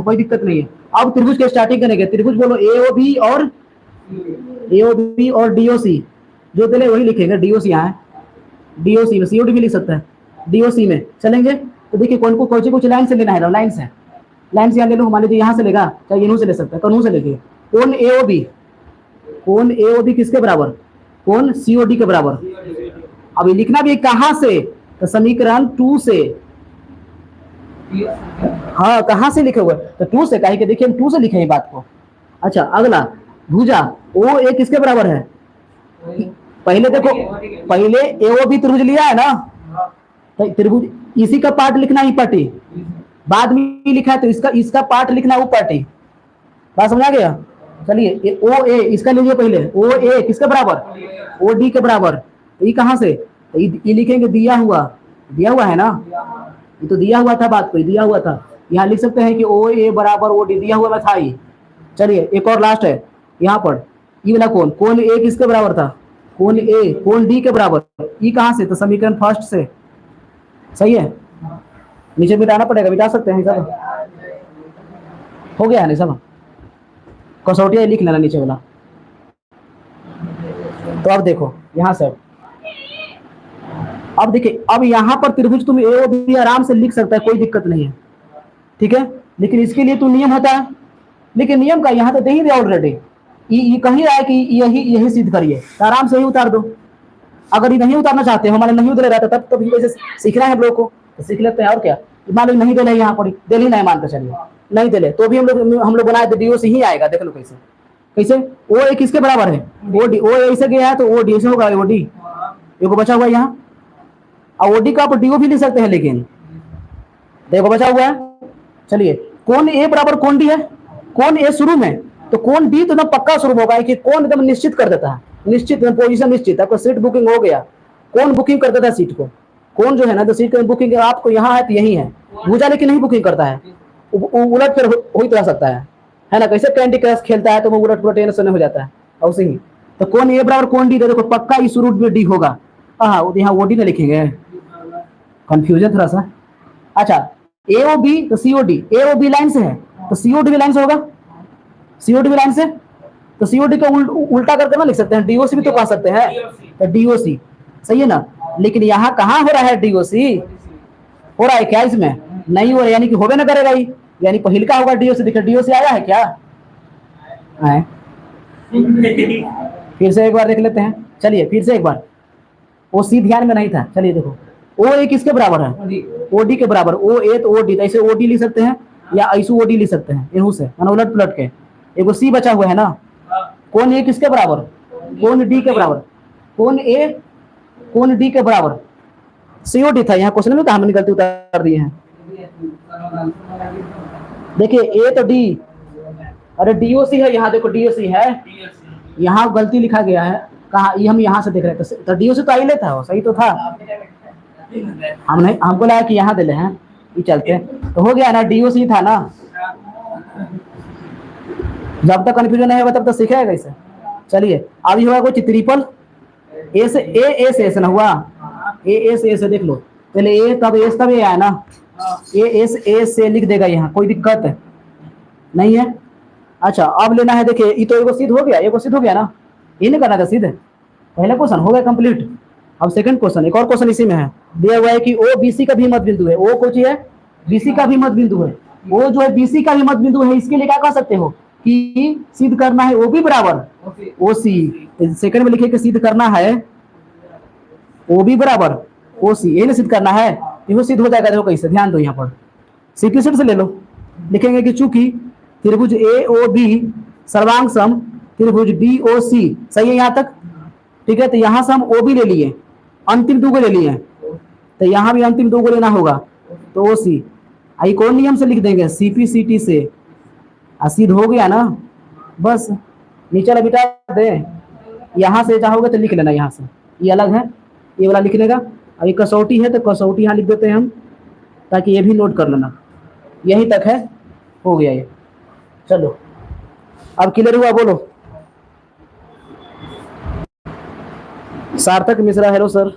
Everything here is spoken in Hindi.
देखो कोई दिक्कत नहीं है। अब त्रिभुज के स्टार्टिंग करेंगे, त्रिभुज बोलो एओबी और डीओसी, जो पहले वही लिखेंगे, डीओसी यहाँ है, डीओसी में सीओडी भी लिख सकता है, डीओसी में चलेंगे। तो देखिए कौन को कुछ लाइन से लेना है, लाइन से यहाँ ले लो, मान लीजिए यहाँ से लेगा, चाहे इनू से ले सकता है, कनू से लेके कौन एओबी किसके बराबर, कौन सीओडी के बराबर। अब ये लिखना भी कहाँ से, तो समीकरण 2 से, हाँ कहाँ से लिखे हुए, तो 2 से, कहीं के देखिए हम 2 से लिखे हैं बात को। अच्छा अगला भुजा ओ ए किसके बराबर है, पहले देखो, पहले एओबी त्रिभुज लिया है ना, तो त्रिभुज इसी का पार्ट लिखना ही पार्टी, बाद में लिखा है तो इसका पार्ट लिखना वो पार्टी, बात समझ आ गया। चलिए ओ ए इसका लीजिए, पहले ओ ए किसके बराबर, ओ डी के बराबर, तो ये कहाँ से, ये लिखेंगे दिया हुआ है ना, ये तो दिया हुआ था, बात कोई दिया हुआ था, यहाँ लिख सकते हैं कि ओ ए बराबर ओ डी, दिया हुआ में था ही। चलिए एक और लास्ट है यहाँ पर, ये वाला कौन ए किसके बराबर था, कौन ए कौन डी के बराबर, ये कहाँ से, तो समीकरण फर्स्ट से, सही है। नीचे मिटाना पड़ेगा, मिटा सकते हैं सब, हो गया है नहीं सब, कसौटिया लिख लेना नीचे वाला। तो अब देखो यहाँ से, अब देखिए अब यहाँ पर त्रिभुज तुम ए बी आराम से लिख सकता है, कोई दिक्कत नहीं है, ठीक है। लेकिन इसके लिए तो नियम होता है, लेकिन नियम का यहाँ तो दे ही दिया ऑलरेडी, ये कहीं रहा है कि यही सिद्ध करिए, तो आराम से ही उतार दो। अगर ये नहीं उतारना चाहते हो, हमारे नहीं उतरे रहता तब तो वैसे सीखना है हम लोग को, तो सीख लेते हैं और क्या। मान लो नहीं दिले, यहाँ पर दिल ही नहीं मानते, चलिए नहीं दिले तो भी हम लोग बनाए तो डीओ से ही आएगा, देख लो कैसे ओ ए किसके बराबर है, ओ डी, ओ ऐसे गया है तो ओ डी ऐसे होगा, ओ डी देखो बचा हुआ है यहाँ, और ओ डी का आप डीओ भी लिख सकते हैं, लेकिन देखो बचा हुआ है। चलिए कौन ए बराबर कौन डी है, कौन ए शुरू में, तो कौन डी तो एकदम पक्का शुरू होगा, कि कौन एकदम निश्चित कर देता है, निश्चित पोजीशन निश्चित, आपको सीट बुकिंग हो गया, कौन बुकिंग कर देता है सीट को, कौन जो है ना, तो सीट की बुकिंग आपको यहाँ है तो यही है, भूजा लेकिन नहीं बुकिंग करता है, उलट फिर हो ही तो सकता है ना, कैसे कैंडी क्रश खेलता है तो वो उलट पुलट टेंशन हो जाता है, और उसे ही तो कौन ए बराबर कौन डी, देखो पक्का इस रूट में डी होगा, हाँ यहाँ वो डी ना लिखेंगे, कंफ्यूजन थोड़ा सा। अच्छा ए ओ बी तो सी ओ डी, ए ओ बी लाइन से है तो सी ओ डी भी लाइन से होगा, सी ओ डी भी लाइन से, तो सी ओ डी का उल्टा करके ना लिख सकते हैं, डीओसी भी तो कह सकते हैं, तो डीओसी सही है ना। लेकिन यहाँ कहाँ हो रहा है, डीओसी हो रहा है क्या, इसमें नहीं हो रहा, यानी कि होबे ना करेगा ही, यानी पहिल का होगा डीओसी, देखिए डीओसी आया है क्या, आए फिर से एक बार देख लेते हैं, चलिए फिर से एक बार, ओ सी ध्यान में नहीं था, चलिए देखो ओ ए किसके बराबर है, ओ डी के बराबर, ओ ए तो ओ डी, ऐसे ओ डी लिख सकते हैं या ऐसे ओ डी लिख सकते हैं, इनहू से उलट पुलट के, एगो सी बचा हुआ है ना, कौन ए किसके बराबर, कौन डी के बराबर, कौन ए कौन डी के बराबर, सीओडी था यहाँ क्वेश्चन में, तो हमने गलती उतार दी है, देखिए ए तो डी, अरे डीओसी है यहाँ, देखो डीओसी है, यहाँ गलती लिखा गया है, कहा ये हम यहाँ से देख रहे थे, तो डीओसी तो आई लेता है, सही तो था, हमको लगा कि यहाँ दिले हैं, ये चलते तो हो गया ना, डीओसी था ना, जब तक कंफ्यूजन नहीं होगा तब तक सीखेगा कैसे। चलिए अब ये होगा कुछ ट्रिपल ए से ना हुआ, ए से देख लो, पहले ए तब एस तब ए आया ना, ए से लिख देगा यहाँ, कोई दिक्कत नहीं है। अच्छा अब लेना है, देखिए ये तो एगो सिद्ध हो गया ना, ये नहीं करना था सिद्ध, पहला क्वेश्चन हो गया कंप्लीट। अब सेकंड क्वेश्चन, एक और क्वेश्चन इसी में है, दिया हुआ है कि ओ बीसी का भी मध्य बिंदु है, ओ कौन है, बीसी का भी मध्य बिंदु है, ओ जो है बीसी का भी मध्य बिंदु है, इसके लिए क्या कह सकते हो कि सिद्ध करना है ओ बी बराबर ओ सी, सेकंड में लिखे कि सिद्ध करना है ओ बी बराबर ओ सी, यही ना सिद्ध करना है, ये सिद्ध हो जाएगा। देखो कैसे, ध्यान दो यहाँ पर सीपी सेट से ले लो, लिखेंगे कि चूंकि त्रिभुज ए ओ बी सर्वांग सम त्रिभुज डी ओ सी, सही है यहाँ तक, ठीक है, तो यहाँ से हम ओ बी ले लिए, अंतिम दो को ले लिए, तो यहाँ भी अंतिम दो को लेना होगा, तो ओ सी, आई कौन नियम से लिख देंगे, सीपी सी टी से, सिद्ध हो गया ना, बस नीचे वाला बिटा दे, यहाँ से चाहोगे तो लिख लेना, यहाँ से ये अलग है, ये वाला लिख लेगा, अब ये कसौटी है तो कसौटी यहाँ लिख देते हैं हम, ताकि ये भी नोट कर लेना, यही तक है, हो गया ये। चलो अब क्लियर हुआ, बोलो सार्थक मिश्रा, हेलो सर।